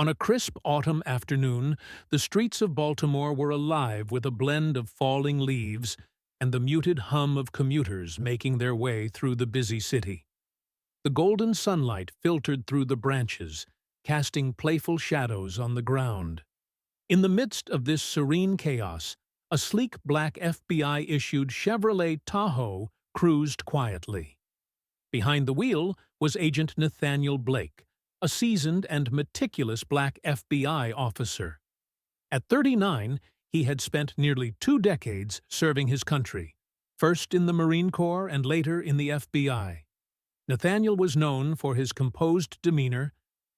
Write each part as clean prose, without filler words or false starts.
On a crisp autumn afternoon, the streets of Baltimore were alive with a blend of falling leaves and the muted hum of commuters making their way through the busy city. The golden sunlight filtered through the branches, casting playful shadows on the ground. In the midst of this serene chaos, a sleek black FBI-issued Chevrolet Tahoe cruised quietly. Behind the wheel was Agent Nathaniel Blake, a seasoned and meticulous black FBI officer. At 39, he had spent nearly 2 decades serving his country, first in the Marine Corps and later in the FBI. Nathaniel was known for his composed demeanor,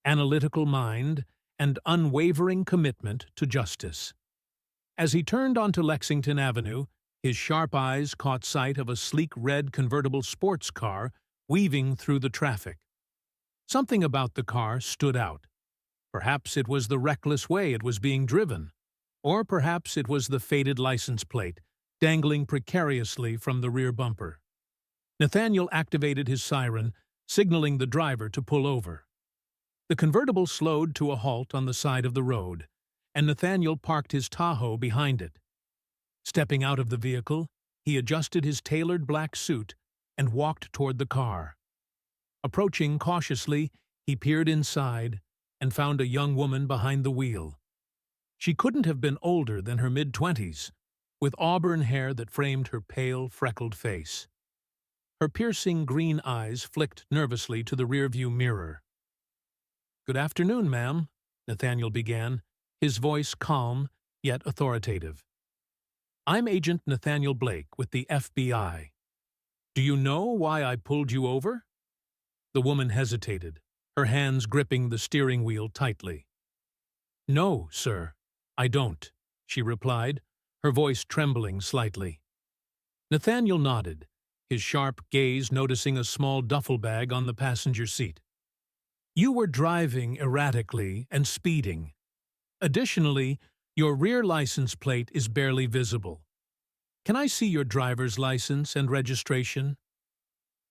analytical mind, and unwavering commitment to justice. As he turned onto Lexington Avenue, his sharp eyes caught sight of a sleek red convertible sports car weaving through the traffic. Something about the car stood out. Perhaps it was the reckless way it was being driven, or perhaps it was the faded license plate dangling precariously from the rear bumper. Nathaniel activated his siren, signaling the driver to pull over. The convertible slowed to a halt on the side of the road, and Nathaniel parked his Tahoe behind it. Stepping out of the vehicle, he adjusted his tailored black suit and walked toward the car. Approaching cautiously, he peered inside and found a young woman behind the wheel. She couldn't have been older than her mid-20s, with auburn hair that framed her pale, freckled face. Her piercing green eyes flicked nervously to the rearview mirror. "Good afternoon, ma'am," Nathaniel began, his voice calm yet authoritative. "I'm Agent Nathaniel Blake with the FBI. Do you know why I pulled you over?" The woman hesitated, her hands gripping the steering wheel tightly. "No, sir, I don't," she replied, her voice trembling slightly. Nathaniel nodded, his sharp gaze noticing a small duffel bag on the passenger seat. "You were driving erratically and speeding. Additionally, your rear license plate is barely visible. Can I see your driver's license and registration?"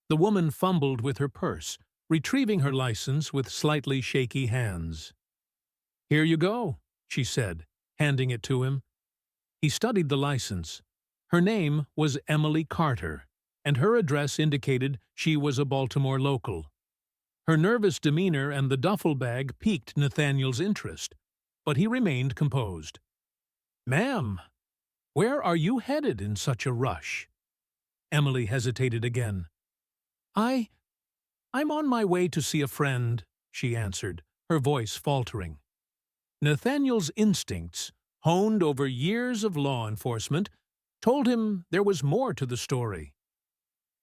The woman fumbled with her purse, retrieving her license with slightly shaky hands. "Here you go," she said, handing it to him. He studied the license. Her name was Emily Carter, and her address indicated she was a Baltimore local. Her nervous demeanor and the duffel bag piqued Nathaniel's interest, but he remained composed. "Ma'am, where are you headed in such a rush?" Emily hesitated again. I'm on my way to see a friend," she answered, her voice faltering. Nathaniel's instincts, honed over years of law enforcement, told him there was more to the story.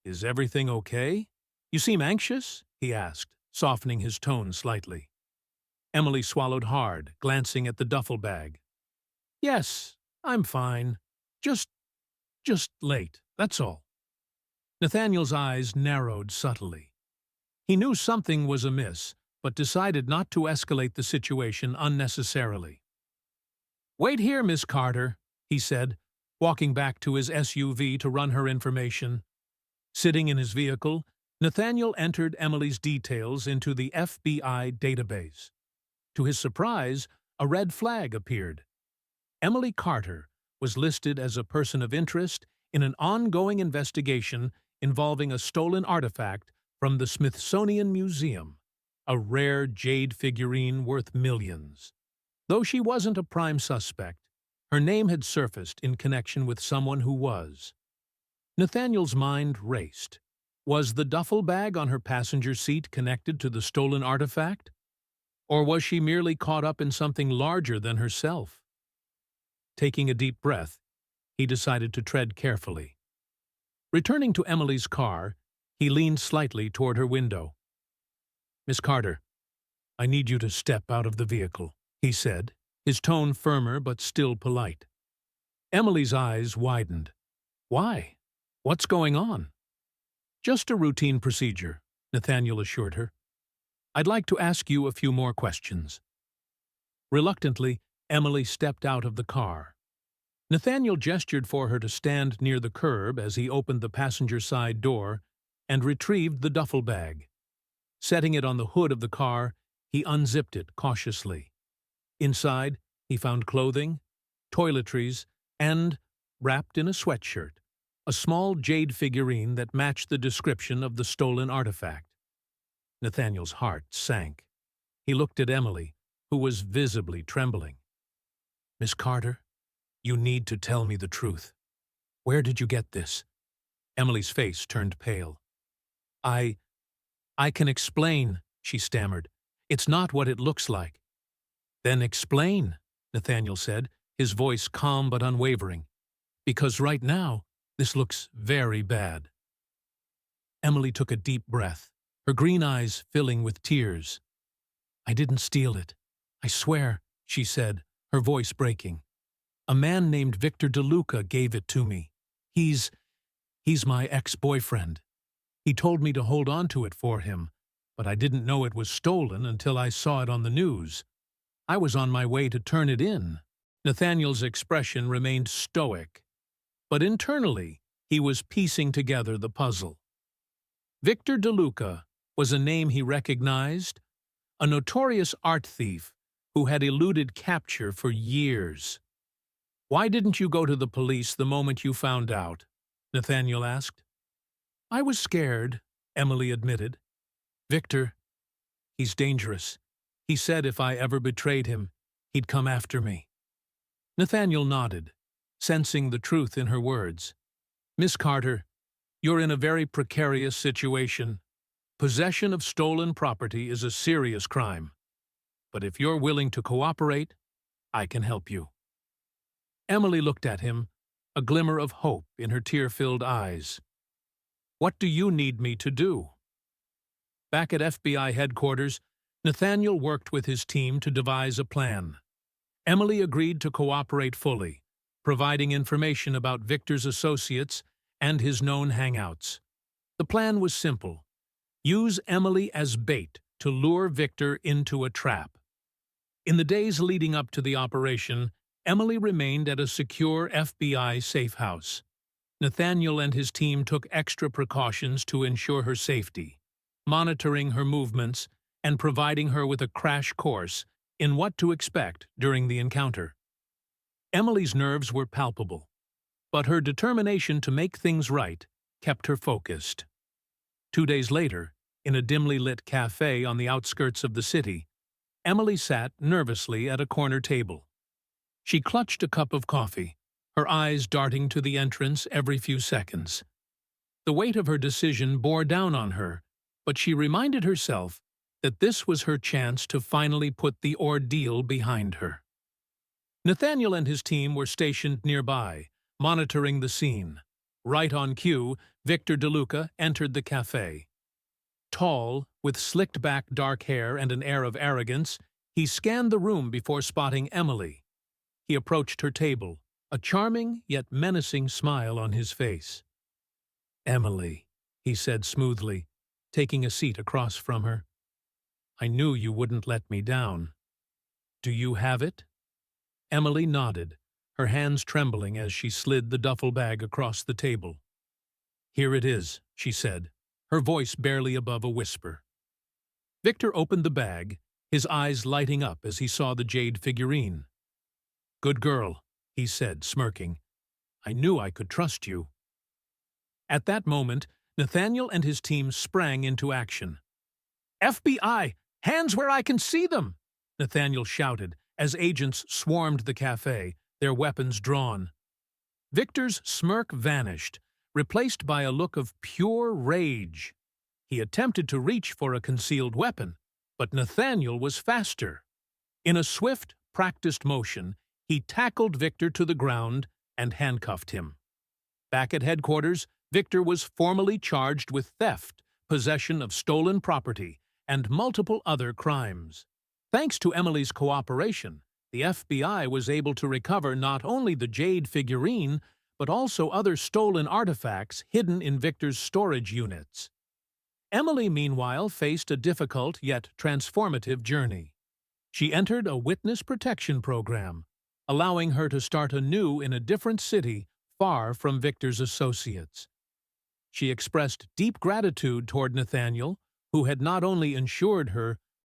"Is everything okay? You seem anxious?" he asked, softening his tone slightly. Emily swallowed hard, glancing at the duffel bag. "Yes, I'm fine. Just late, that's all." Nathaniel's eyes narrowed subtly. He knew something was amiss, but decided not to escalate the situation unnecessarily. "Wait here, Miss Carter," he said, walking back to his SUV to run her information. Sitting in his vehicle, Nathaniel entered Emily's details into the FBI database. To his surprise, a red flag appeared. Emily Carter was listed as a person of interest in an ongoing investigation involving a stolen artifact from the Smithsonian Museum, a rare jade figurine worth millions. Though she wasn't a prime suspect, her name had surfaced in connection with someone who was. Nathaniel's mind raced. Was the duffel bag on her passenger seat connected to the stolen artifact? Or was she merely caught up in something larger than herself? Taking a deep breath, he decided to tread carefully. Returning to Emily's car, he leaned slightly toward her window. "Miss Carter, I need you to step out of the vehicle," he said, his tone firmer but still polite. Emily's eyes widened. "Why? What's going on?" "Just a routine procedure," Nathaniel assured her. "I'd like to ask you a few more questions." Reluctantly, Emily stepped out of the car. Nathaniel gestured for her to stand near the curb as he opened the passenger side door and retrieved the duffel bag. Setting it on the hood of the car, he unzipped it cautiously. Inside, he found clothing, toiletries, and, wrapped in a sweatshirt, a small jade figurine that matched the description of the stolen artifact. Nathaniel's heart sank. He looked at Emily, who was visibly trembling. "Miss Carter, you need to tell me the truth. Where did you get this?" Emily's face turned pale. I can explain," she stammered. "It's not what it looks like." "Then explain," Nathaniel said, his voice calm but unwavering. "Because right now, this looks very bad." Emily took a deep breath, her green eyes filling with tears. "I didn't steal it. I swear," she said, her voice breaking. "A man named Victor DeLuca gave it to me. He's my ex-boyfriend. He told me to hold on to it for him, but I didn't know it was stolen until I saw it on the news. I was on my way to turn it in." Nathaniel's expression remained stoic, but internally he was piecing together the puzzle. Victor DeLuca was a name he recognized, a notorious art thief who had eluded capture for years. "Why didn't you go to the police the moment you found out?" Nathaniel asked. "I was scared," Emily admitted. "Victor, he's dangerous. He said if I ever betrayed him, he'd come after me." Nathaniel nodded, sensing the truth in her words. "Miss Carter, you're in a very precarious situation. Possession of stolen property is a serious crime. But if you're willing to cooperate, I can help you." Emily looked at him, a glimmer of hope in her tear-filled eyes. "What do you need me to do?" Back at FBI headquarters, Nathaniel worked with his team to devise a plan. Emily agreed to cooperate fully, providing information about Victor's associates and his known hangouts. The plan was simple: use Emily as bait to lure Victor into a trap. In the days leading up to the operation, Emily remained at a secure FBI safe house. Nathaniel and his team took extra precautions to ensure her safety, monitoring her movements and providing her with a crash course in what to expect during the encounter. Emily's nerves were palpable, but her determination to make things right kept her focused. 2 days later, in a dimly lit cafe on the outskirts of the city, Emily sat nervously at a corner table. She clutched a cup of coffee, her eyes darting to the entrance every few seconds. The weight of her decision bore down on her, but she reminded herself that this was her chance to finally put the ordeal behind her. Nathaniel and his team were stationed nearby, monitoring the scene. Right on cue, Victor DeLuca entered the cafe. Tall, with slicked-back dark hair and an air of arrogance, he scanned the room before spotting Emily. He approached her table, a charming yet menacing smile on his face. "Emily," he said smoothly, taking a seat across from her. "I knew you wouldn't let me down. Do you have it?" Emily nodded, her hands trembling as she slid the duffel bag across the table. "Here it is," she said, her voice barely above a whisper. Victor opened the bag, his eyes lighting up as he saw the jade figurine. "Good girl," he said, smirking. "I knew I could trust you." At that moment, Nathaniel and his team sprang into action. "FBI! Hands where I can see them!" Nathaniel shouted as agents swarmed the cafe, their weapons drawn. Victor's smirk vanished, replaced by a look of pure rage. He attempted to reach for a concealed weapon, but Nathaniel was faster. In a swift, practiced motion, he tackled Victor to the ground and handcuffed him. Back at headquarters, Victor was formally charged with theft, possession of stolen property, and multiple other crimes. Thanks to Emily's cooperation, the FBI was able to recover not only the jade figurine, but also other stolen artifacts hidden in Victor's storage units. Emily, meanwhile, faced a difficult yet transformative journey. She entered a witness protection program, allowing her to start anew in a different city far from Victor's associates. She expressed deep gratitude toward Nathaniel, who had not only ensured her